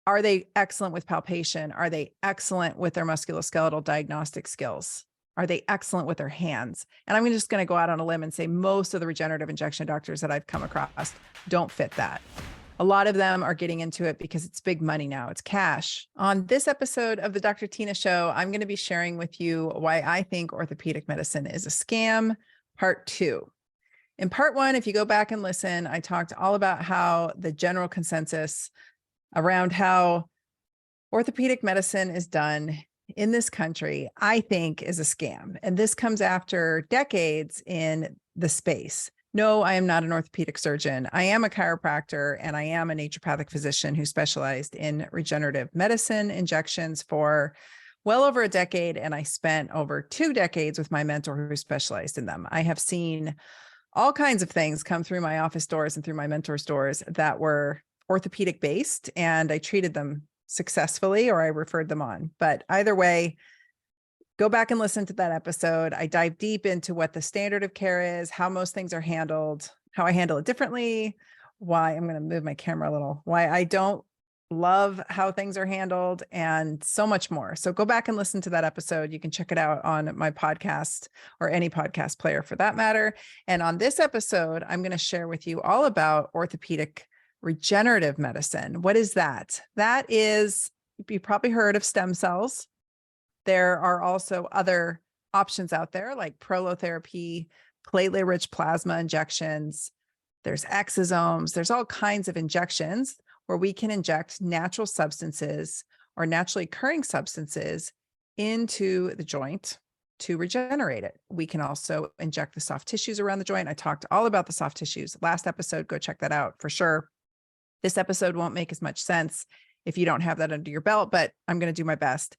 Are they excellent with palpation? Are they excellent with their musculoskeletal diagnostic skills? Are they excellent with their hands? And I'm just going to go out on a limb and say most of the regenerative injection doctors that I've come across don't fit that. A lot of them are getting into it because it's big money now. It's cash. On this episode of the Dr. Tina Show, I'm going to be sharing with you why I think orthopedic medicine is a scam, part 2. In part 1, if you go back and listen, I talked all about how the general consensus around how orthopedic medicine is done in this country, I think, is a scam. And this comes after decades in the space. No, I am not an orthopedic surgeon. I am a chiropractor, and I am a naturopathic physician who specialized in regenerative medicine injections for well over a decade. And I spent over 2 decades with my mentor who specialized in them. I have seen all kinds of things come through my office doors and through my mentor's doors that were orthopedic based, and I treated them successfully, or I referred them on. But either way, go back and listen to that episode. I dive deep into what the standard of care is, how most things are handled, how I handle it differently, why I'm going to move my camera a little, why I don't love how things are handled, and so much more. So go back and listen to that episode. You can check it out on my podcast or any podcast player for that matter. And on this episode, I'm going to share with you all about orthopedic regenerative medicine. What is that? That is, you probably heard of stem cells. There are also other options out there like prolotherapy, platelet-rich plasma injections. There's exosomes. There's all kinds of injections where we can inject natural substances or naturally occurring substances into the joint to regenerate it. We can also inject the soft tissues around the joint. I talked all about the soft tissues last episode. Go check that out for sure. This episode won't make as much sense if you don't have that under your belt, but I'm going to do my best.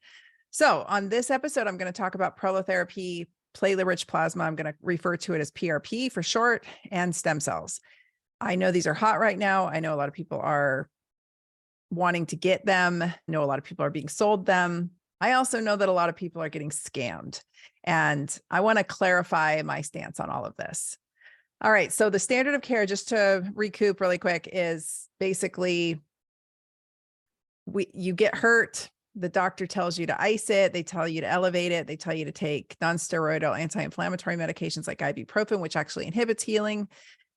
So on this episode, I'm going to talk about prolotherapy, platelet-rich plasma. I'm going to refer to it as PRP for short, and stem cells. I know these are hot right now. I know a lot of people are wanting to get them. I know a lot of people are being sold them. I also know that a lot of people are getting scammed. And I want to clarify my stance on all of this. All right. So the standard of care, just to recoup really quick, is basically you get hurt. The doctor tells you to ice it. They tell you to elevate it. They tell you to take non-steroidal anti-inflammatory medications like ibuprofen, which actually inhibits healing.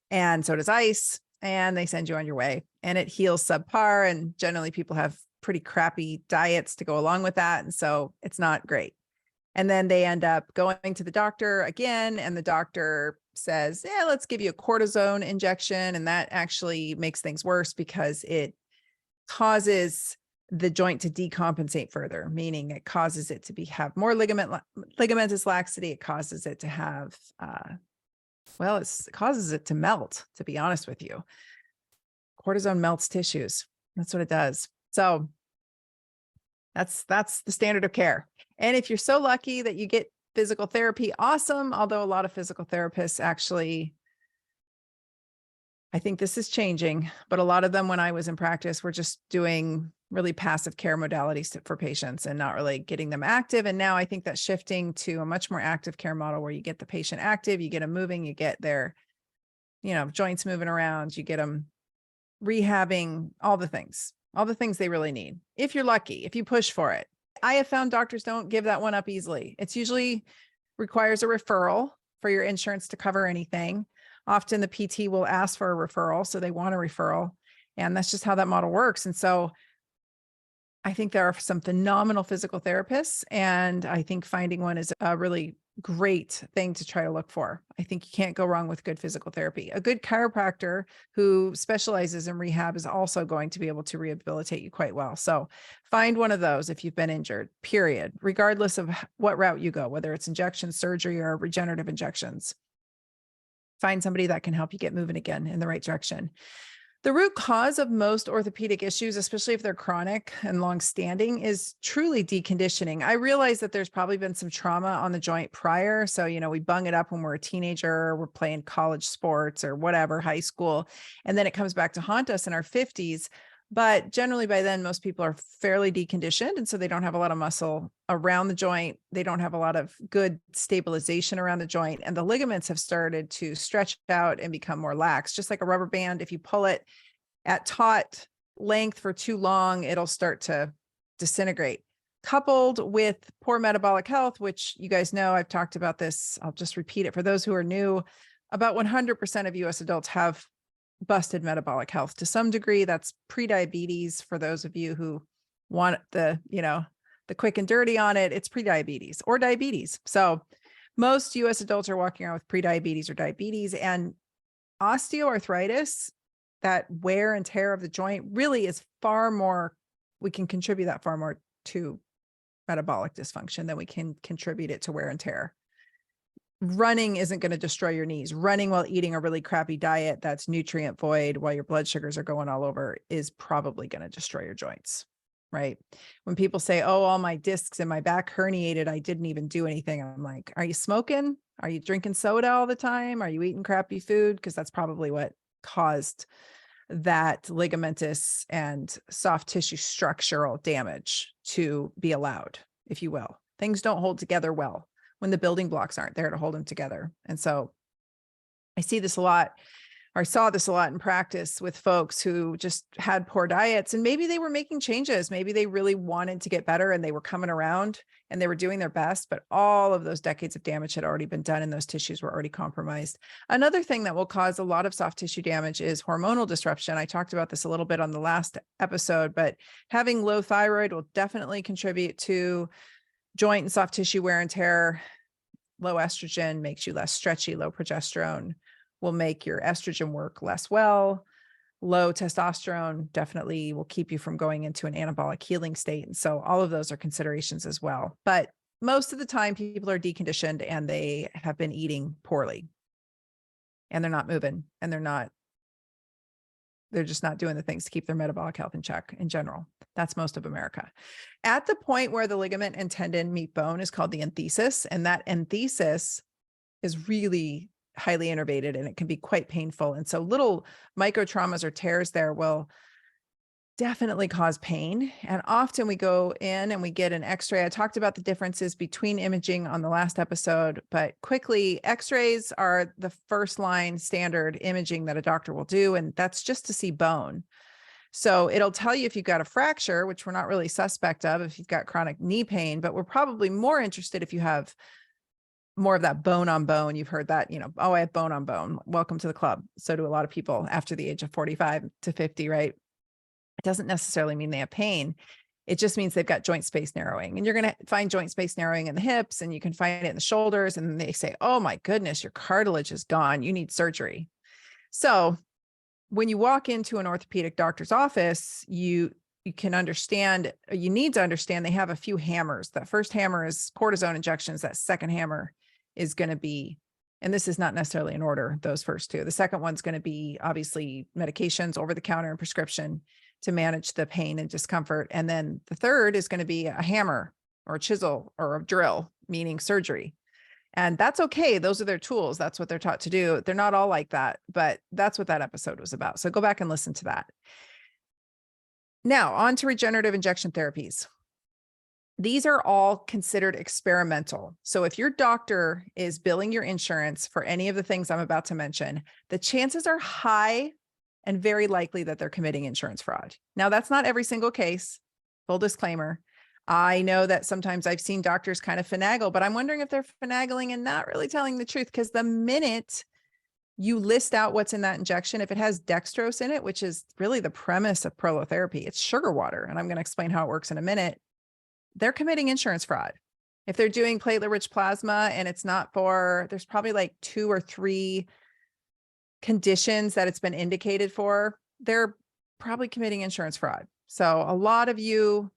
And so does ice. And they send you on your way, and it heals subpar. And generally people have pretty crappy diets to go along with that. And so it's not great. And then they end up going to the doctor again, and the doctor says, yeah, let's give you a cortisone injection. And that actually makes things worse because it causes the joint to decompensate further, meaning it causes it to have more ligamentous laxity. It causes it to have, it causes it to melt, to be honest with you. Cortisone melts tissues. That's what it does. So that's the standard of care. And if you're so lucky that you get physical therapy, awesome. Although a lot of physical therapists actually, I think this is changing, but a lot of them when I was in practice were just doing really passive care modalities for patients and not really getting them active. And now I think that's shifting to a much more active care model where you get the patient active, you get them moving, you get their, joints moving around, you get them rehabbing, all the things they really need. If you're lucky, if you push for it. I have found doctors don't give that one up easily. It's usually requires a referral for your insurance to cover anything. Often the PT will ask for a referral, so they want a referral. And that's just how that model works. And so I think there are some phenomenal physical therapists, and I think finding one is a really great thing to try to look for. I think you can't go wrong with good physical therapy. A good chiropractor who specializes in rehab is also going to be able to rehabilitate you quite well. So find one of those if you've been injured, period, regardless of what route you go, whether it's injection, surgery, or regenerative injections. Find somebody that can help you get moving again in the right direction. The root cause of most orthopedic issues, especially if they're chronic and long-standing, is truly deconditioning. I realize that there's probably been some trauma on the joint prior. So, we bung it up when we're a teenager, we're playing college sports or whatever, high school, and then it comes back to haunt us in our 50s. But generally by then, most people are fairly deconditioned. And so they don't have a lot of muscle around the joint. They don't have a lot of good stabilization around the joint. And the ligaments have started to stretch out and become more lax, just like a rubber band. If you pull it at taut length for too long, it'll start to disintegrate. Coupled with poor metabolic health, which you guys know, I've talked about this. I'll just repeat it for those who are new. About 100% of US adults have busted metabolic health to some degree. That's prediabetes. For those of you who want the quick and dirty on it, it's prediabetes or diabetes. So most US adults are walking around with prediabetes or diabetes, and osteoarthritis, that wear and tear of the joint, really is far more, we can contribute that far more to metabolic dysfunction than we can contribute it to wear and tear. Running isn't going to destroy your knees. Running while eating a really crappy diet that's nutrient void while your blood sugars are going all over is probably going to destroy your joints, right? When people say, oh, all my discs in my back herniated, I didn't even do anything. I'm like, are you smoking? Are you drinking soda all the time? Are you eating crappy food? Because that's probably what caused that ligamentous and soft tissue structural damage to be allowed, if you will. Things don't hold together well when the building blocks aren't there to hold them together. And so I see this a lot, or I saw this a lot in practice with folks who just had poor diets, and maybe they were making changes. Maybe they really wanted to get better and they were coming around and they were doing their best, but all of those decades of damage had already been done and those tissues were already compromised. Another thing that will cause a lot of soft tissue damage is hormonal disruption. I talked about this a little bit on the last episode, but having low thyroid will definitely contribute to joint and soft tissue wear and tear. Low estrogen makes you less stretchy. Low progesterone will make your estrogen work less well. Low testosterone definitely will keep you from going into an anabolic healing state. And so all of those are considerations as well. But most of the time, people are deconditioned and they have been eating poorly and they're not moving and they're just not doing the things to keep their metabolic health in check in general. That's most of America. At the point where the ligament and tendon meet bone is called the enthesis. And that enthesis is really highly innervated and it can be quite painful. And so little micro traumas or tears there will definitely cause pain. And often we go in and we get an x-ray. I talked about the differences between imaging on the last episode, but quickly, x-rays are the first line standard imaging that a doctor will do. And that's just to see bone. So it'll tell you if you've got a fracture, which we're not really suspect of, if you've got chronic knee pain, but we're probably more interested if you have more of that bone on bone. You've heard that, oh, I have bone on bone. Welcome to the club. So do a lot of people after the age of 45 to 50, right? It doesn't necessarily mean they have pain. It just means they've got joint space narrowing, and you're going to find joint space narrowing in the hips, and you can find it in the shoulders. And they say, oh my goodness, your cartilage is gone. You need surgery. So when you walk into an orthopedic doctor's office, you can understand, you need to understand they have a few hammers. That first hammer is cortisone injections. That second hammer is going to be, and this is not necessarily in order, those first two. The second one's going to be obviously medications, over the counter and prescription to manage the pain and discomfort. And then the third is going to be a hammer or a chisel or a drill, meaning surgery. And that's okay. Those are their tools. That's what they're taught to do. They're not all like that, but that's what that episode was about. So go back and listen to that. Now on to regenerative injection therapies. These are all considered experimental. So if your doctor is billing your insurance for any of the things I'm about to mention, the chances are high and very likely that they're committing insurance fraud. Now, that's not every single case. Full disclaimer. I know that sometimes I've seen doctors kind of finagle, but I'm wondering if they're finagling and not really telling the truth, because the minute you list out what's in that injection, if it has dextrose in it, which is really the premise of prolotherapy, it's sugar water. And I'm going to explain how it works in a minute. They're committing insurance fraud. If they're doing platelet-rich plasma and it's not for, there's probably like 2 or 3 conditions that it's been indicated for, they're probably committing insurance fraud. So a lot of you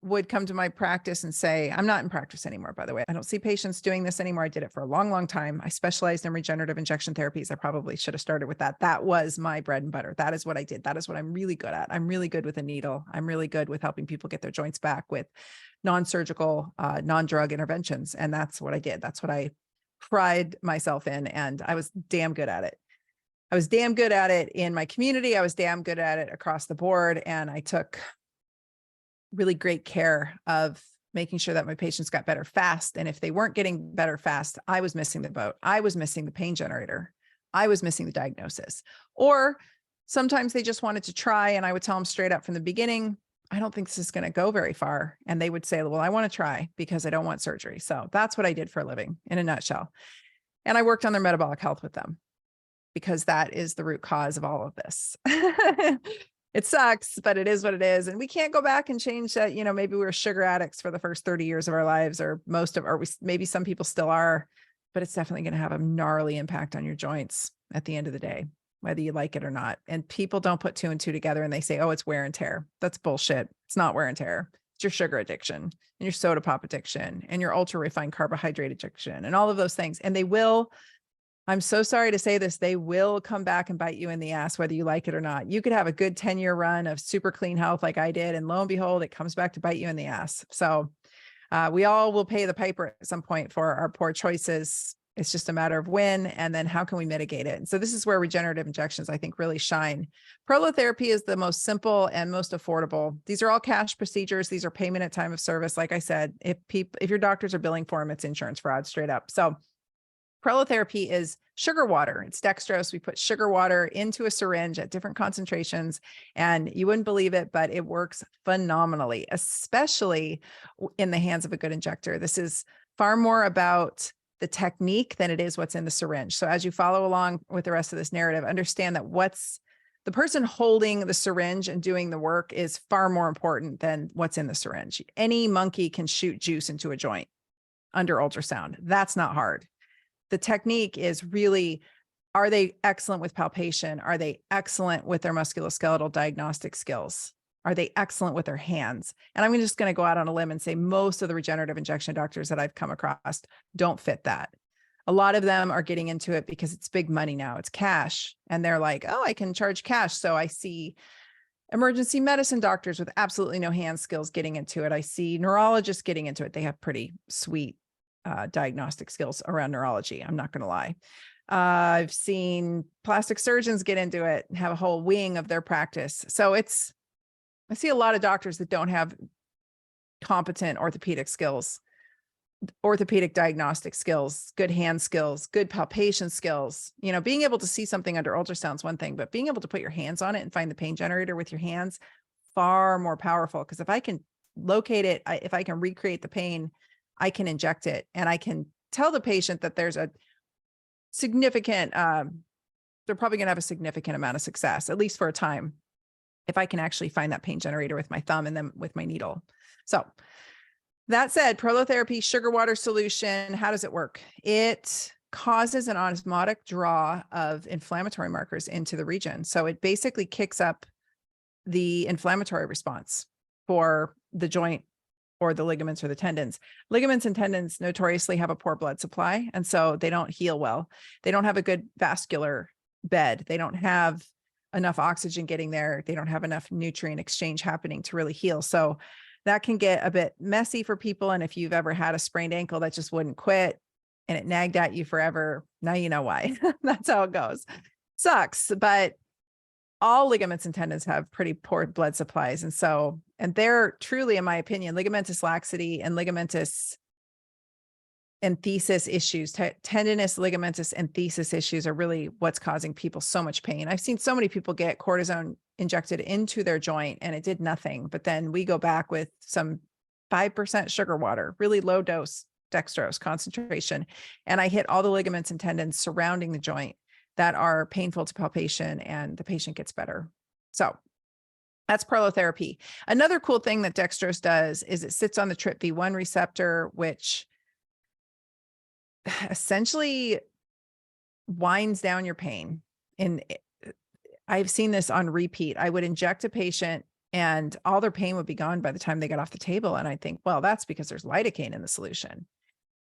would come to my practice and say, I'm not in practice anymore, by the way. I don't see patients doing this anymore. I did it for a long, long time. I specialized in regenerative injection therapies. I probably should have started with that. That was my bread and butter. That is what I did. That is what I'm really good at. I'm really good with a needle. I'm really good with helping people get their joints back with non-surgical, non-drug interventions. And that's what I did. That's what I pride myself in. And I was damn good at it. I was damn good at it in my community. I was damn good at it across the board. And I took really great care of making sure that my patients got better fast. And if they weren't getting better fast, I was missing the boat. I was missing the pain generator. I was missing the diagnosis. Or Sometimes they just wanted to try, and I would tell them straight up from the beginning, I don't think this is going to go very far. And they would say, well, I want to try because I don't want surgery. So that's what I did for a living in a nutshell. And I worked on their metabolic health with them because that is the root cause of all of this. It sucks, but it is what it is. And we can't go back and change that. You know, maybe we were sugar addicts for the first 30 years of our lives, or maybe some people still are, but it's definitely going to have a gnarly impact on your joints at the end of the day, whether you like it or not. And people don't put 2 and 2 together and they say, oh, it's wear and tear. That's bullshit. It's not wear and tear. It's your sugar addiction and your soda pop addiction and your ultra refined carbohydrate addiction and all of those things. And they will, I'm so sorry to say this, they will come back and bite you in the ass, whether you like it or not. You could have a good 10-year run of super clean health like I did, and lo and behold, it comes back to bite you in the ass. So we all will pay the piper at some point for our poor choices. It's just a matter of when, and then how can we mitigate it? And so this is where regenerative injections, I think, really shine. Prolotherapy is the most simple and most affordable. These are all cash procedures. These are payment at time of service. Like I said, if your doctors are billing for them, it's insurance fraud straight up. So Prolotherapy is sugar water. It's dextrose. We put sugar water into a syringe at different concentrations, and you wouldn't believe it, but it works phenomenally, especially in the hands of a good injector. This is far more about the technique than it is what's in the syringe. So as you follow along with the rest of this narrative, understand that the person holding the syringe and doing the work is far more important than what's in the syringe. Any monkey can shoot juice into a joint under ultrasound. That's not hard. The technique is really, are they excellent with palpation? Are they excellent with their musculoskeletal diagnostic skills? Are they excellent with their hands? And I'm just going to go out on a limb and say most of the regenerative injection doctors that I've come across don't fit that. A lot of them are getting into it because it's big money now. It's cash. And they're like, oh, I can charge cash. So I see emergency medicine doctors with absolutely no hand skills getting into it. I see neurologists getting into it. They have pretty sweet diagnostic skills around neurology. I'm not going to lie. I've seen plastic surgeons get into it and have a whole wing of their practice. So I see a lot of doctors that don't have competent orthopedic skills, orthopedic diagnostic skills, good hand skills, good palpation skills. You know, being able to see something under ultrasound is one thing, but being able to put your hands on it and find the pain generator with your hands, far more powerful. Because if I can locate it, if I can recreate the pain, I can inject it, and I can tell the patient that there's a significant, they're probably going to have a significant amount of success, at least for a time, if I can actually find that pain generator with my thumb and then with my needle. So that said, Prolotherapy sugar water solution, how does it work? It causes an osmotic draw of inflammatory markers into the region. So it basically kicks up the inflammatory response for the joint or the ligaments or the tendons. Ligaments and tendons notoriously have a poor blood supply, and so they don't heal well. They don't have a good vascular bed. They don't have enough oxygen getting there. They don't have enough nutrient exchange happening to really heal. So that can get a bit messy for people. And if you've ever had a sprained ankle that just wouldn't quit and it nagged at you forever, now you know why. That's how it goes. Sucks, but all ligaments and tendons have pretty poor blood supplies. And they're truly, in my opinion, ligamentous laxity and ligamentous enthesis issues, tendinous ligamentous enthesis issues are really what's causing people so much pain. I've seen so many people get cortisone injected into their joint and it did nothing. But then we go back with some 5% sugar water, really low dose dextrose concentration. And I hit all the ligaments and tendons surrounding the joint that are painful to palpation, and the patient gets better. So that's Prolotherapy. Another cool thing that dextrose does is it sits on the TRPV1 receptor, which essentially winds down your pain. And I've seen this on repeat. I would inject a patient and all their pain would be gone by the time they got off the table. And I think, well, that's because there's lidocaine in the solution.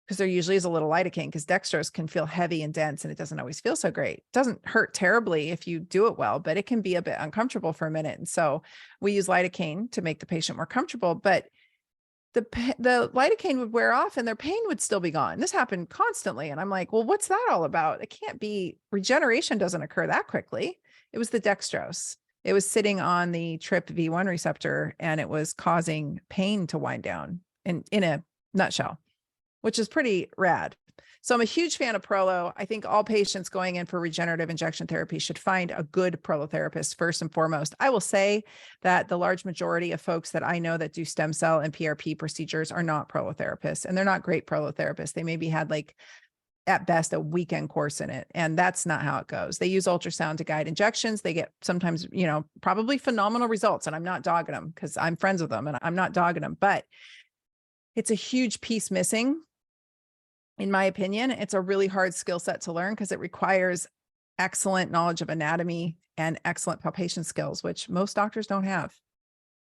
Because there usually is a little lidocaine, because dextrose can feel heavy and dense and it doesn't always feel so great. It doesn't hurt terribly if you do it well, but it can be a bit uncomfortable for a minute. And so we use lidocaine to make the patient more comfortable, but the lidocaine would wear off and their pain would still be gone. This happened constantly. And I'm like, well, what's that all about? It can't be, regeneration doesn't occur that quickly. It was the dextrose. It was sitting on the TRPV1 receptor and it was causing pain to wind down in a nutshell, which is pretty rad. So I'm a huge fan of Prolo. I think all patients going in for regenerative injection therapy should find a good Prolotherapist first and foremost. I will say that the large majority of folks that I know that do stem cell and PRP procedures are not Prolotherapists, and they're not great Prolotherapists. They maybe had like at best a weekend course in it. And that's not how it goes. They use ultrasound to guide injections. They get sometimes, probably phenomenal results. And I'm not dogging them because I'm friends with them and I'm not dogging them, but it's a huge piece missing. In my opinion, it's a really hard skill set to learn because it requires excellent knowledge of anatomy and excellent palpation skills, which most doctors don't have,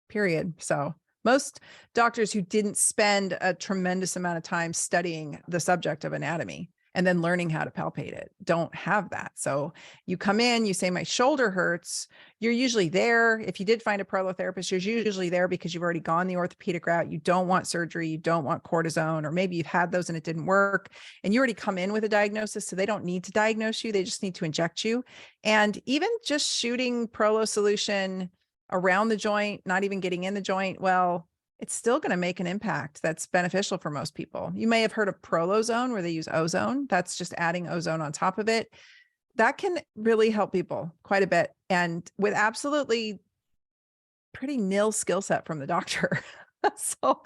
period. So most doctors who didn't spend a tremendous amount of time studying the subject of anatomy and then learning how to palpate it don't have that. So you come in, you say, my shoulder hurts. You're usually there. If you did find a Prolotherapist, you're usually there because you've already gone the orthopedic route. You don't want surgery. You don't want cortisone, or maybe you've had those and it didn't work and you already come in with a diagnosis. So they don't need to diagnose you. They just need to inject you. And even just shooting Prolo solution around the joint, not even getting in the joint, well, it's still going to make an impact that's beneficial for most people. You may have heard of Prolozone, where they use ozone. That's just adding ozone on top of it. That can really help people quite a bit, and with absolutely pretty nil skill set from the doctor. So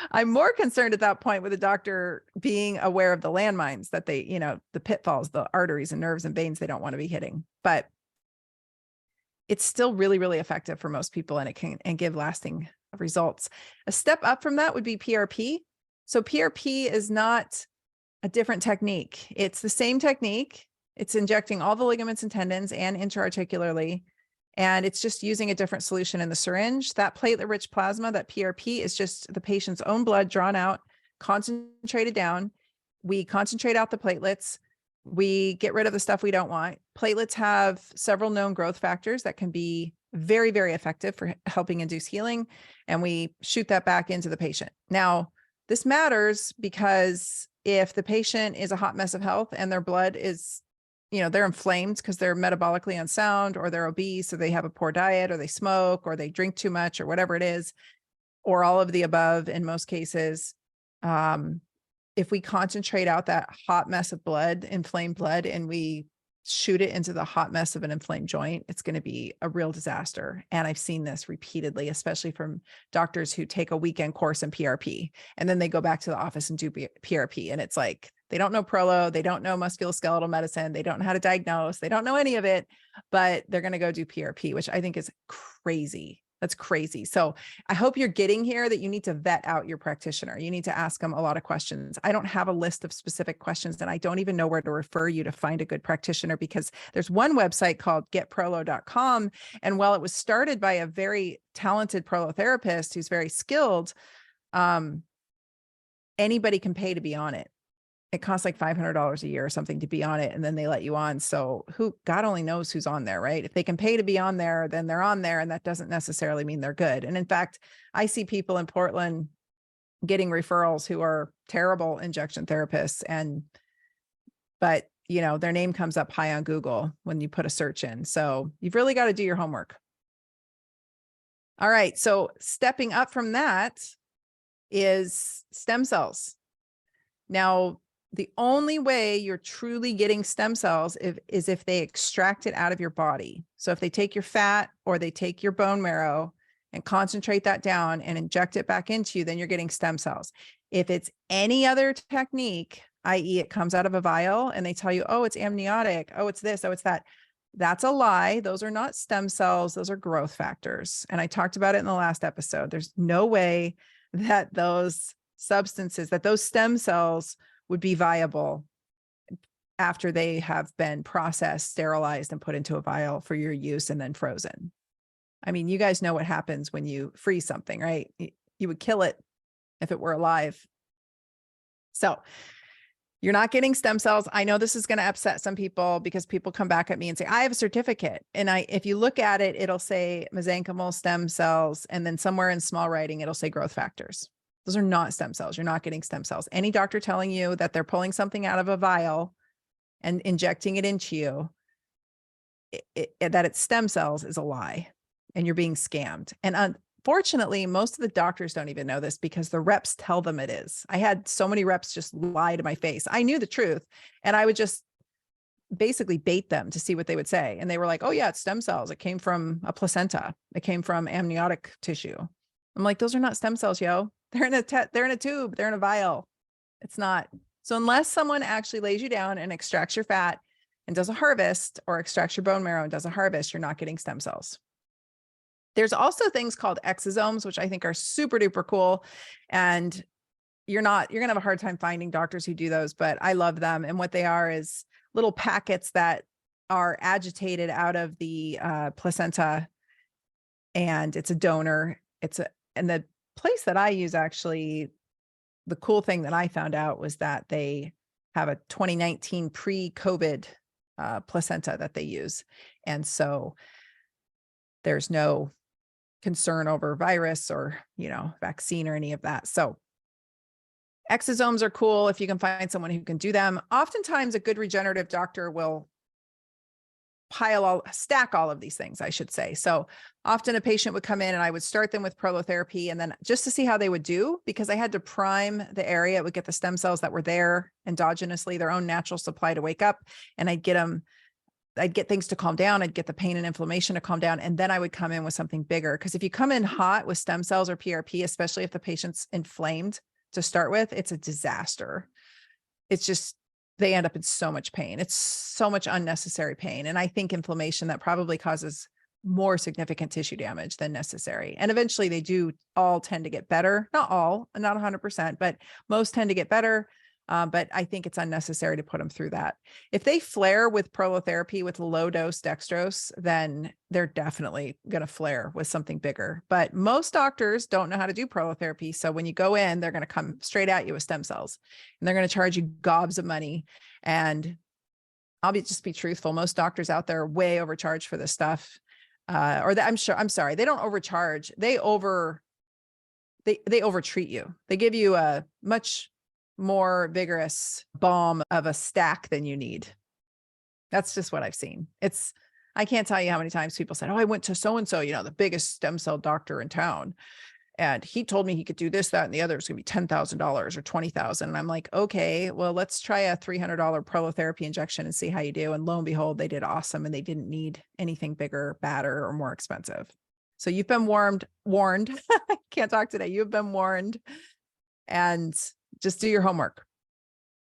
I'm more concerned at that point with the doctor being aware of the landmines that they, the pitfalls, the arteries and nerves and veins they don't want to be hitting. But it's still really, really effective for most people, and it can give lasting results. A step up from that would be PRP. So PRP is not a different technique. It's the same technique. It's injecting all the ligaments and tendons and intra-articularly, and it's just using a different solution in the syringe. That platelet-rich plasma, that PRP, is just the patient's own blood drawn out, concentrated down. We concentrate out the platelets. We get rid of the stuff we don't want. Platelets have several known growth factors that can be very, very effective for helping induce healing. And we shoot that back into the patient. Now, this matters because if the patient is a hot mess of health and their blood is, they're inflamed because they're metabolically unsound, or they're obese, or they have a poor diet, or they smoke, or they drink too much, or whatever it is, or all of the above in most cases, if we concentrate out that hot mess of blood, inflamed blood, and we shoot it into the hot mess of an inflamed joint, it's going to be a real disaster. And I've seen this repeatedly, especially from doctors who take a weekend course in PRP, and then they go back to the office and do PRP. And it's like, they don't know Prolo, they don't know musculoskeletal medicine, they don't know how to diagnose, they don't know any of it, but they're going to go do PRP, which I think is crazy. That's crazy. So I hope you're getting here that you need to vet out your practitioner. You need to ask them a lot of questions. I don't have a list of specific questions, and I don't even know where to refer you to find a good practitioner, because there's one website called getprolo.com. And while it was started by a very talented Prolotherapist who's very skilled, anybody can pay to be on it. It costs like $500 a year or something to be on it, and then they let you on. So God only knows who's on there, right? If they can pay to be on there, then they're on there, and that doesn't necessarily mean they're good. And in fact, I see people in Portland getting referrals who are terrible injection therapists, but their name comes up high on Google when you put a search in. So you've really got to do your homework. All right. So stepping up from that is stem cells. Now, the only way you're truly getting stem cells is if they extract it out of your body. So if they take your fat or they take your bone marrow and concentrate that down and inject it back into you, then you're getting stem cells. If it's any other technique, i.e. it comes out of a vial and they tell you, oh, it's amniotic, oh, it's this, oh, it's that, that's a lie. Those are not stem cells. Those are growth factors. And I talked about it in the last episode. There's no way that those substances, that those stem cells would be viable after they have been processed, sterilized, and put into a vial for your use and then frozen. I mean, you guys know what happens when you freeze something, right? You would kill it if it were alive. So you're not getting stem cells. I know this is going to upset some people because people come back at me and say, I have a certificate. And if you look at it, it'll say mesenchymal stem cells. And then somewhere in small writing, it'll say growth factors. Those are not stem cells. You're not getting stem cells. Any doctor telling you that they're pulling something out of a vial and injecting it into you, that it's stem cells, is a lie, and you're being scammed. And fortunately, most of the doctors don't even know this because the reps tell them it is. I had so many reps just lie to my face. I knew the truth, and I would just basically bait them to see what they would say. And they were like, oh yeah, it's stem cells. It came from a placenta. It came from amniotic tissue. I'm like, those are not stem cells, yo. They're in a tube. They're in a vial. It's not. So unless someone actually lays you down and extracts your fat and does a harvest, or extracts your bone marrow and does a harvest, you're not getting stem cells. There's also things called exosomes, which I think are super duper cool. And you're going to have a hard time finding doctors who do those, but I love them. And what they are is little packets that are agitated out of the placenta, and it's a donor. And the place that I use, actually, the cool thing that I found out was that they have a 2019 pre-COVID placenta that they use. And so there's no concern over virus or, vaccine or any of that. So exosomes are cool if you can find someone who can do them. Oftentimes a good regenerative doctor will stack all of these things, I should say. So often a patient would come in and I would start them with prolotherapy, and then just to see how they would do, because I had to prime the area, it would get the stem cells that were there endogenously, their own natural supply, to wake up, and I'd get things to calm down. I'd get the pain and inflammation to calm down. And then I would come in with something bigger. Because if you come in hot with stem cells or PRP, especially if the patient's inflamed to start with, it's a disaster. It's just, they end up in so much pain. It's so much unnecessary pain. And I think inflammation that probably causes more significant tissue damage than necessary. And eventually they do all tend to get better. Not all, not 100%, but most tend to get better. But I think it's unnecessary to put them through that. If they flare with prolotherapy with low dose dextrose, then they're definitely going to flare with something bigger. But most doctors don't know how to do prolotherapy. So when you go in, they're going to come straight at you with stem cells, and they're going to charge you gobs of money. And just be truthful. Most doctors out there way overcharge for this stuff. I'm sorry, they don't overcharge. They overtreat you. They give you a much more vigorous balm of a stack than you need. That's just what I've seen. I can't tell you how many times people said, oh, I went to so-and-so, the biggest stem cell doctor in town, and he told me he could do this, that, and the other. It's going to be $10,000 or $20,000. And I'm like, okay, well, let's try a $300 prolotherapy injection and see how you do. And lo and behold, they did awesome. And they didn't need anything bigger, badder, or more expensive. So you've been warned. I can't talk today. You've been warned. And just do your homework.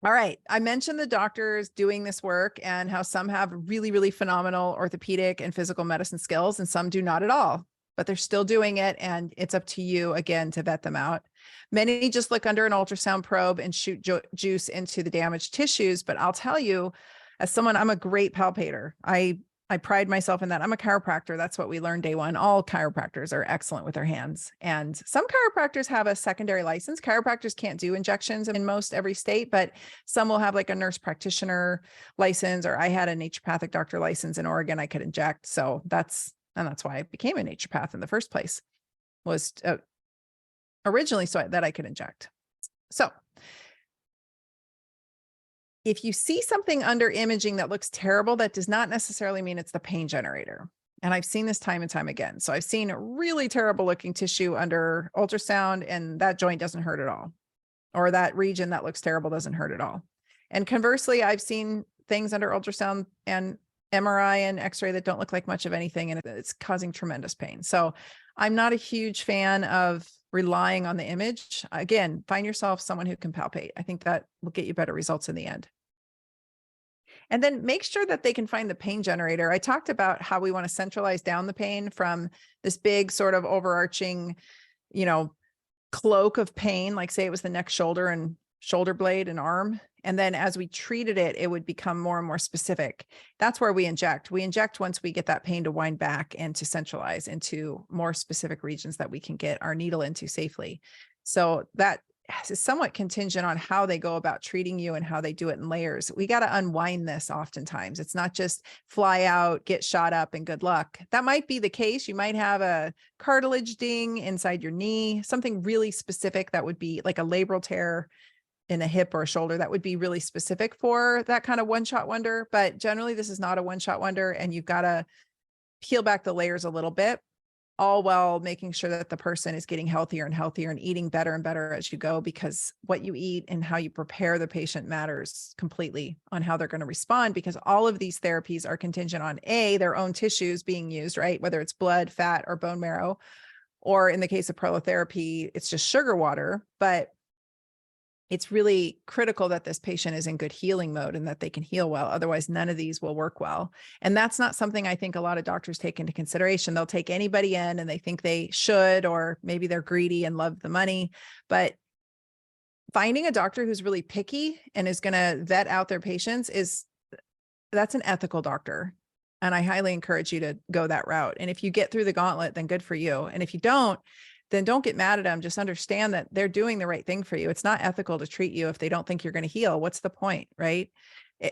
All right. I mentioned the doctors doing this work and how some have really, really phenomenal orthopedic and physical medicine skills, and some do not at all, but they're still doing it. And it's up to you, again, to vet them out. Many just look under an ultrasound probe and shoot juice into the damaged tissues. But I'll tell you, as someone, I'm a great palpator. I pride myself in that. I'm a chiropractor. That's what we learned day one. All chiropractors are excellent with their hands. And some chiropractors have a secondary license. Chiropractors can't do injections in most every state, but some will have like a nurse practitioner license, or I had a naturopathic doctor license in Oregon. I could inject. So that's why I became a naturopath in the first place, was originally so that I could inject. So if you see something under imaging that looks terrible, that does not necessarily mean it's the pain generator. And I've seen this time and time again. So I've seen really terrible looking tissue under ultrasound, and that joint doesn't hurt at all. Or that region that looks terrible doesn't hurt at all. And conversely, I've seen things under ultrasound and MRI and X-ray that don't look like much of anything, and it's causing tremendous pain. So I'm not a huge fan of relying on the image. Again, find yourself someone who can palpate. I think that will get you better results in the end. And then make sure that they can find the pain generator. I talked about how we want to centralize down the pain from this big sort of overarching, cloak of pain, like say it was the neck, shoulder, and shoulder blade and arm. And then as we treated it, it would become more and more specific. That's where we inject. We inject once we get that pain to wind back and to centralize into more specific regions that we can get our needle into safely. So that is somewhat contingent on how they go about treating you and how they do it in layers. We got to unwind this oftentimes. It's not just fly out, get shot up, and good luck. That might be the case. You might have a cartilage ding inside your knee, something really specific that would be like a labral tear in a hip or a shoulder. That would be really specific for that kind of one-shot wonder. But generally, this is not a one-shot wonder, and you've got to peel back the layers a little bit. all while making sure that the person is getting healthier and healthier and eating better and better as you go, because what you eat and how you prepare the patient matters completely on how they're going to respond, because all of these therapies are contingent on their own tissues being used, right? Whether it's blood, fat, or bone marrow, or in the case of prolotherapy, it's just sugar water. But it's really critical that this patient is in good healing mode and that they can heal well. Otherwise, none of these will work well. And that's not something I think a lot of doctors take into consideration. They'll take anybody in and they think they should, or maybe they're greedy and love the money. But finding a doctor who's really picky and is going to vet out their patients that's an ethical doctor. And I highly encourage you to go that route. And if you get through the gauntlet, then good for you. And if you don't, then don't get mad at them. Just understand that they're doing the right thing for you. It's not ethical to treat you if they don't think you're going to heal. What's the point, right?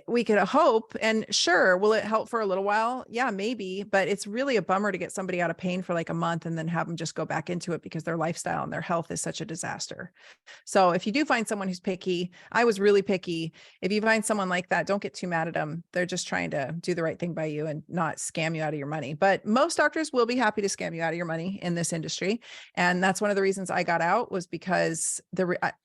We could hope, and sure, will it help for a little while? Yeah, maybe, but it's really a bummer to get somebody out of pain for like a month and then have them just go back into it because their lifestyle and their health is such a disaster. So if you do find someone who's picky, I was really picky. If you find someone like that, don't get too mad at them. They're just trying to do the right thing by you and not scam you out of your money. But most doctors will be happy to scam you out of your money in this industry. And that's one of the reasons I got out, was because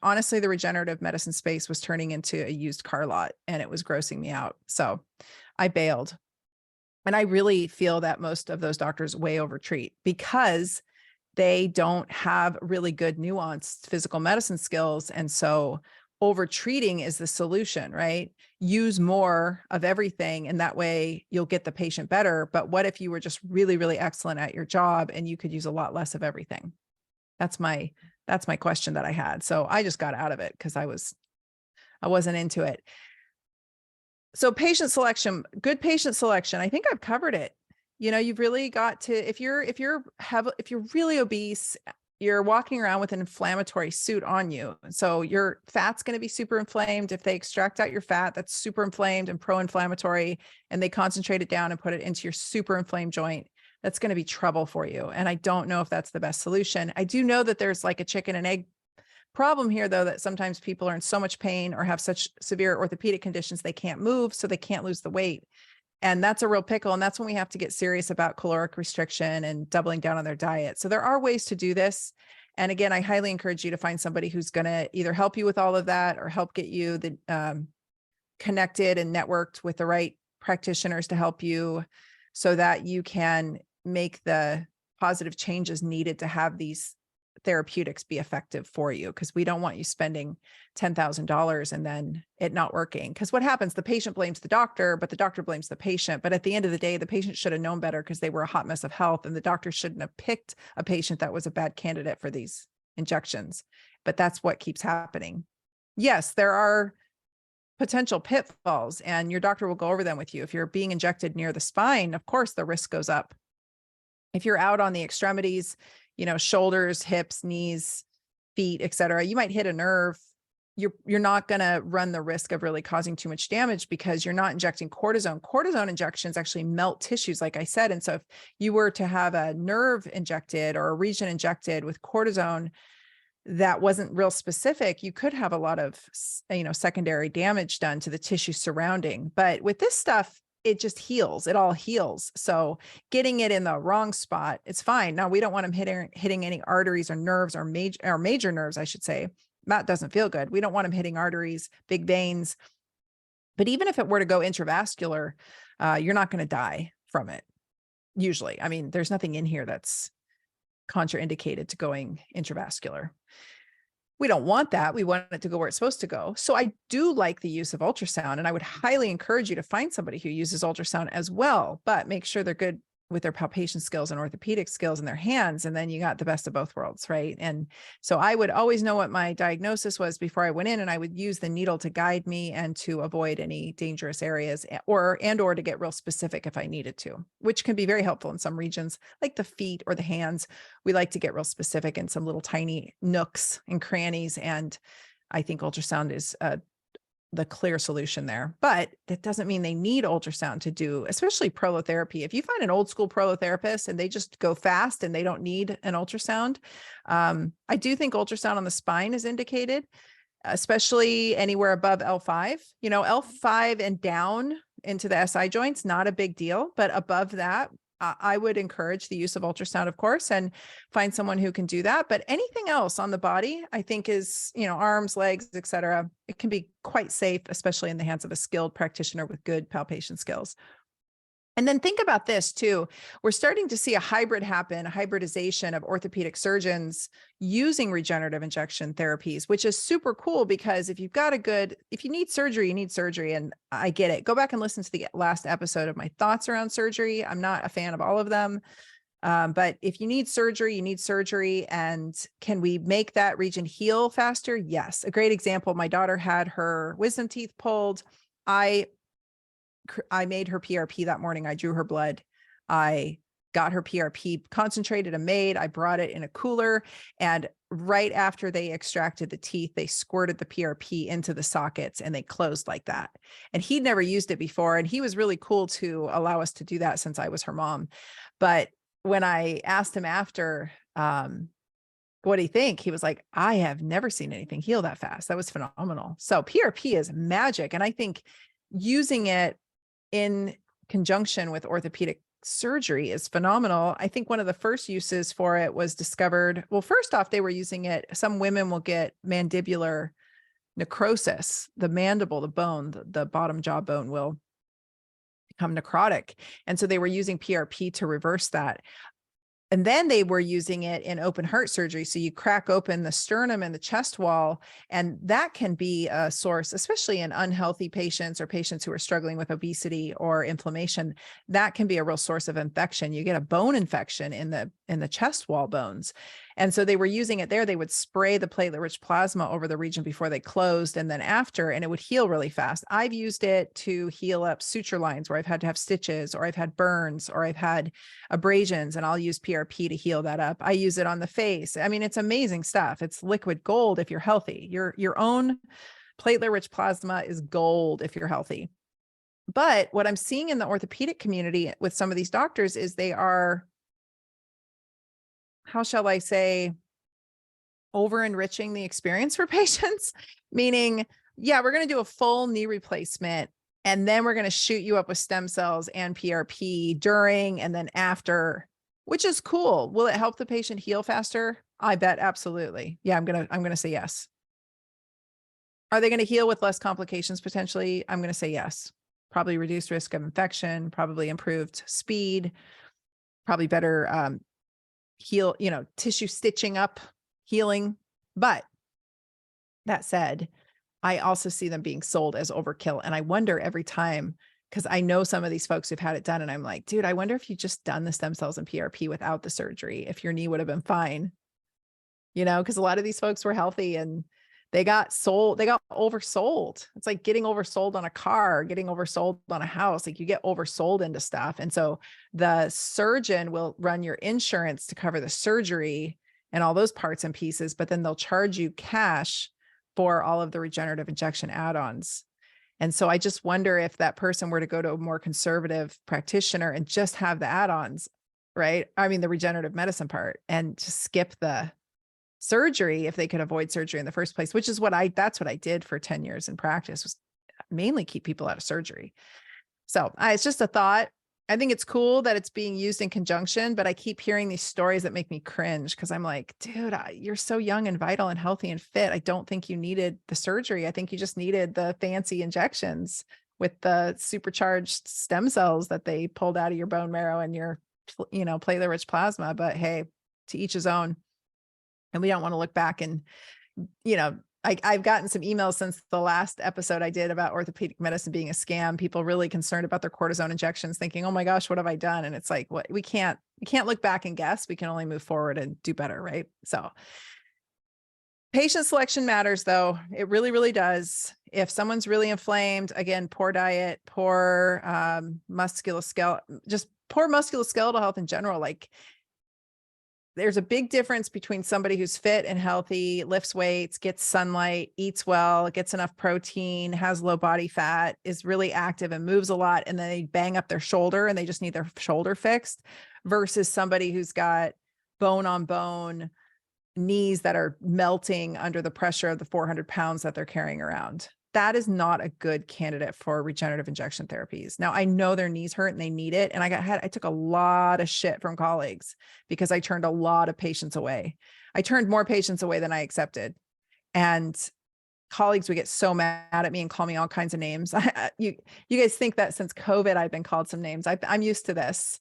honestly, the regenerative medicine space was turning into a used car lot, and it was grossing me out. So I bailed. And I really feel that most of those doctors way overtreat because they don't have really good nuanced physical medicine skills. And so overtreating is the solution, right? Use more of everything, and that way you'll get the patient better. But what if you were just really, really excellent at your job and you could use a lot less of everything? That's my question that I had. So I just got out of it because I wasn't into it. So patient selection, good patient selection. I think I've covered it. You've really got to, if you're really obese, you're walking around with an inflammatory suit on you. So your fat's going to be super inflamed. If they extract out your fat, that's super inflamed and pro-inflammatory, and they concentrate it down and put it into your super inflamed joint, that's going to be trouble for you. And I don't know if that's the best solution. I do know that there's like a chicken and egg problem here, though, that sometimes people are in so much pain or have such severe orthopedic conditions they can't move, so they can't lose the weight. And that's a real pickle. And that's when we have to get serious about caloric restriction and doubling down on their diet. So there are ways to do this. And again, I highly encourage you to find somebody who's going to either help you with all of that or help get you connected and networked with the right practitioners to help you, so that you can make the positive changes needed to have these therapeutics be effective for you. Because we don't want you spending $10,000 and then it not working. Because what happens, the patient blames the doctor, but the doctor blames the patient. But at the end of the day, the patient should have known better because they were a hot mess of health, and the doctor shouldn't have picked a patient that was a bad candidate for these injections. But that's what keeps happening. Yes, there are potential pitfalls, and your doctor will go over them with you. If you're being injected near the spine, of course, the risk goes up. If you're out on the extremities, shoulders, hips, knees, feet, et cetera, you might hit a nerve. You're not going to run the risk of really causing too much damage because you're not injecting cortisone. Cortisone injections actually melt tissues, like I said. And so if you were to have a nerve injected or a region injected with cortisone that wasn't real specific, you could have a lot of, secondary damage done to the tissue surrounding. But with this stuff, it just heals. It all heals. So getting it in the wrong spot, it's fine. Now, we don't want them hitting any arteries or nerves or major nerves, I should say. That doesn't feel good. We don't want them hitting arteries, big veins. But even if it were to go intravascular, you're not going to die from it. Usually. I mean, there's nothing in here that's contraindicated to going intravascular. We don't want that. We want it to go where it's supposed to go. So I do like the use of ultrasound, and I would highly encourage you to find somebody who uses ultrasound as well, but make sure they're good with their palpation skills and orthopedic skills in their hands. And then you got the best of both worlds, right? And so I would always know what my diagnosis was before I went in, and I would use the needle to guide me and to avoid any dangerous areas or to get real specific if I needed to, which can be very helpful in some regions like the feet or the hands. We like to get real specific in some little tiny nooks and crannies. And I think ultrasound is the clear solution there, but that doesn't mean they need ultrasound to do, especially prolotherapy. If you find an old school prolotherapist and they just go fast and they don't need an ultrasound, I do think ultrasound on the spine is indicated, especially anywhere above L5. L5 and down into the SI joints, not a big deal, but above that, I would encourage the use of ultrasound, of course, and find someone who can do that. But anything else on the body, I think is, arms, legs, et cetera, it can be quite safe, especially in the hands of a skilled practitioner with good palpation skills. And then think about this too. We're starting to see a hybridization of orthopedic surgeons using regenerative injection therapies, which is super cool because if you need surgery, you need surgery. And I get it. Go back and listen to the last episode of my thoughts around surgery. I'm not a fan of all of them. But if you need surgery, you need surgery. And can we make that region heal faster? Yes. A great example. My daughter had her wisdom teeth pulled. I made her PRP that morning. I drew her blood. I got her PRP concentrated and made. I brought it in a cooler. And right after they extracted the teeth, they squirted the PRP into the sockets and they closed like that. And he'd never used it before. And he was really cool to allow us to do that since I was her mom. But when I asked him after, what do you think? He was like, I have never seen anything heal that fast. That was phenomenal. So PRP is magic. And I think using it in conjunction with orthopedic surgery is phenomenal. I think one of the first uses for it was discovered. Well, first off, they were using it. Some women will get mandibular necrosis. The mandible, the bone, the bottom jaw bone will become necrotic. And so they were using PRP to reverse that. And then they were using it in open heart surgery. So you crack open the sternum and the chest wall, and that can be a source, especially in unhealthy patients or patients who are struggling with obesity or inflammation. That can be a real source of infection. You get a bone infection in the chest wall bones. And so they were using it there. They would spray the platelet-rich plasma over the region before they closed and then after, and it would heal really fast. I've used it to heal up suture lines where I've had to have stitches, or I've had burns, or I've had abrasions, and I'll use PRP to heal that up. I use it on the face. I mean, it's amazing stuff. It's liquid gold if you're healthy. Your own platelet-rich plasma is gold if you're healthy. But what I'm seeing in the orthopedic community with some of these doctors is they are, how shall I say, over enriching the experience for patients, meaning, yeah, we're going to do a full knee replacement and then we're going to shoot you up with stem cells and PRP during and then after, which is cool. Will it help the patient heal faster? I bet absolutely. Yeah, I'm going to say yes. Are they going to heal with less complications potentially? I'm going to say yes. Probably reduced risk of infection, probably improved speed, probably better tissue stitching up, healing. But that said, I also see them being sold as overkill. And I wonder every time, because I know some of these folks who've had it done, and I'm like, dude, I wonder if you just done the stem cells and PRP without the surgery, if your knee would have been fine, because a lot of these folks were healthy and they got oversold. It's like getting oversold on a car, getting oversold on a house. Like you get oversold into stuff. And so the surgeon will run your insurance to cover the surgery and all those parts and pieces, but then they'll charge you cash for all of the regenerative injection add-ons. And so I just wonder if that person were to go to a more conservative practitioner and just have the add-ons, right? I mean, the regenerative medicine part, and just skip the surgery if they could avoid surgery in the first place, which is that's what I did for 10 years in practice, was mainly keep people out of surgery. So it's just a thought. I think it's cool that it's being used in conjunction, but I keep hearing these stories that make me cringe because I'm like, dude, you're so young and vital and healthy and fit. I don't think you needed the surgery. I think you just needed the fancy injections with the supercharged stem cells that they pulled out of your bone marrow and your, platelet-rich plasma. But hey, to each his own. And we don't want to look back and, I've gotten some emails since the last episode I did about orthopedic medicine being a scam. People really concerned about their cortisone injections, thinking, oh my gosh, what have I done? And it's like, what we can't look back and guess. We can only move forward and do better, right? So patient selection matters though. It really, really does. If someone's really inflamed, again, poor diet, poor just poor musculoskeletal health in general, like there's a big difference between somebody who's fit and healthy, lifts weights, gets sunlight, eats well, gets enough protein, has low body fat, is really active and moves a lot, and then they bang up their shoulder and they just need their shoulder fixed, versus somebody who's got bone on bone knees that are melting under the pressure of the 400 pounds that they're carrying around. that is not a good candidate for regenerative injection therapies. Now I know their knees hurt and they need it. And I took a lot of shit from colleagues because I turned a lot of patients away. I turned more patients away than I accepted. And colleagues would get so mad at me and call me all kinds of names. You guys think that since COVID, I've been called some names. I'm used to this.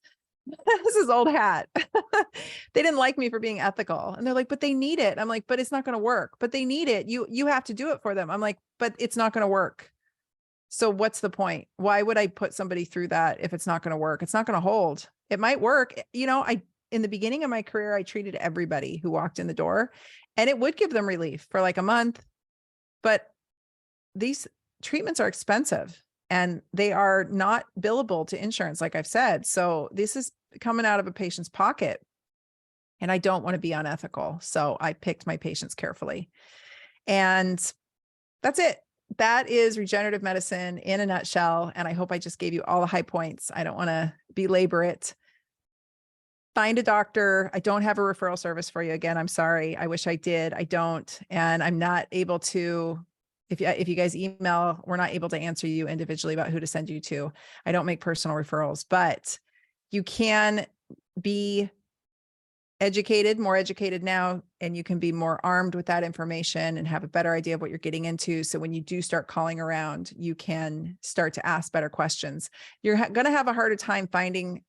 This is old hat. They didn't like me for being ethical. And they're like, but they need it. I'm like, but it's not going to work. But they need it. You have to do it for them. I'm like, but it's not going to work. So what's the point? Why would I put somebody through that if it's not going to work? It's not going to hold. It might work. In the beginning of my career, I treated everybody who walked in the door, and it would give them relief for like a month. But these treatments are expensive and they are not billable to insurance, like I've said. So this is coming out of a patient's pocket, and I don't want to be unethical. So I picked my patients carefully. And that's it. That is regenerative medicine in a nutshell. And I hope I just gave you all the high points. I don't want to belabor it. Find a doctor. I don't have a referral service for you. Again, I'm sorry. I wish I did. I don't. And I'm not able to, if you guys email, we're not able to answer you individually about who to send you to. I don't make personal referrals, but you can be educated, more educated now, and you can be more armed with that information and have a better idea of what you're getting into. So when you do start calling around, you can start to ask better questions. You're going to have a harder time finding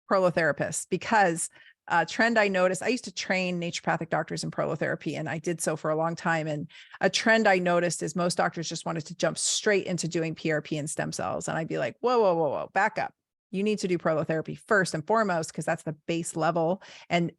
Prolotherapists because a trend I noticed, I used to train naturopathic doctors in prolotherapy, and I did so for a long time. And a trend I noticed is most doctors just wanted to jump straight into doing PRP and stem cells. And I'd be like, whoa, back up. You need to do prolotherapy first and foremost, because that's the base level. And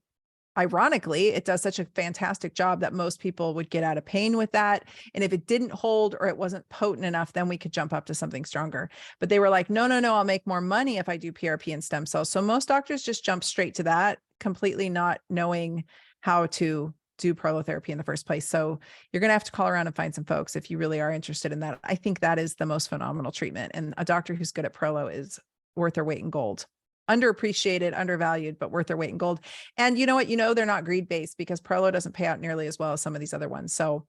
ironically, it does such a fantastic job that most people would get out of pain with that. And if it didn't hold or it wasn't potent enough, then we could jump up to something stronger. But they were like, no, I'll make more money if I do PRP and stem cells. So most doctors just jump straight to that, completely not knowing how to do prolotherapy in the first place. So you're going to have to call around and find some folks if you really are interested in that. I think that is the most phenomenal treatment. And a doctor who's good at prolo is worth their weight in gold. Underappreciated, undervalued, but worth their weight in gold. And you know what? They're not greed-based because Prolo doesn't pay out nearly as well as some of these other ones. So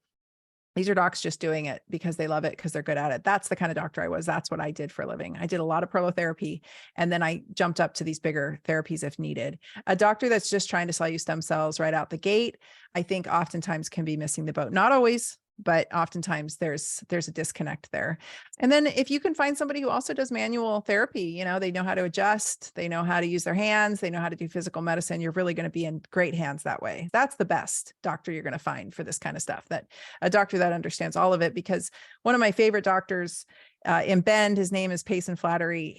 these are docs just doing it because they love it, because they're good at it. That's the kind of doctor I was. That's what I did for a living. I did a lot of prolotherapy, and then I jumped up to these bigger therapies if needed. A doctor that's just trying to sell you stem cells right out the gate, I think oftentimes can be missing the boat. Not always, but oftentimes there's a disconnect there. And then if you can find somebody who also does manual therapy, they know how to adjust, they know how to use their hands, they know how to do physical medicine, you're really going to be in great hands that way. That's the best doctor you're going to find for this kind of stuff, that a doctor that understands all of it. Because one of my favorite doctors in Bend, his name is Payson Flattery.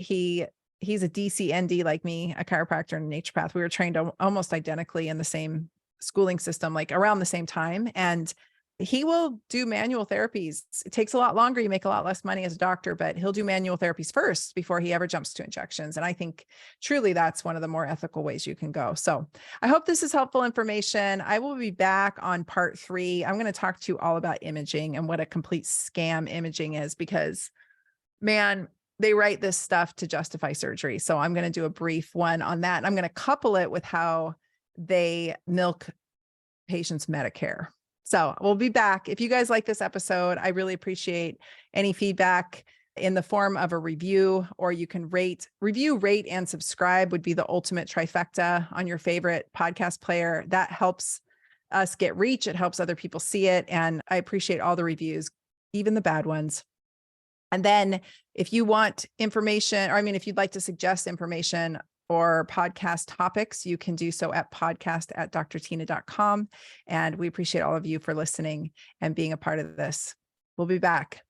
He's a DCND like me, a chiropractor and a naturopath. We were trained almost identically in the same schooling system, like around the same time. And he will do manual therapies. It takes a lot longer. You make a lot less money as a doctor, but he'll do manual therapies first before he ever jumps to injections. And I think truly that's one of the more ethical ways you can go. So I hope this is helpful information. I will be back on part 3. I'm going to talk to you all about imaging and what a complete scam imaging is, because man, they write this stuff to justify surgery. So I'm going to do a brief one on that. And I'm going to couple it with how they milk patients' Medicare. So we'll be back. If you guys like this episode, I really appreciate any feedback in the form of a review, or you can review, rate, and subscribe would be the ultimate trifecta on your favorite podcast player. That helps us get reach. It helps other people see it. And I appreciate all the reviews, even the bad ones. And then if you want information, if you'd like to suggest information or podcast topics, you can do so at podcast@drtina.com. And we appreciate all of you for listening and being a part of this. We'll be back.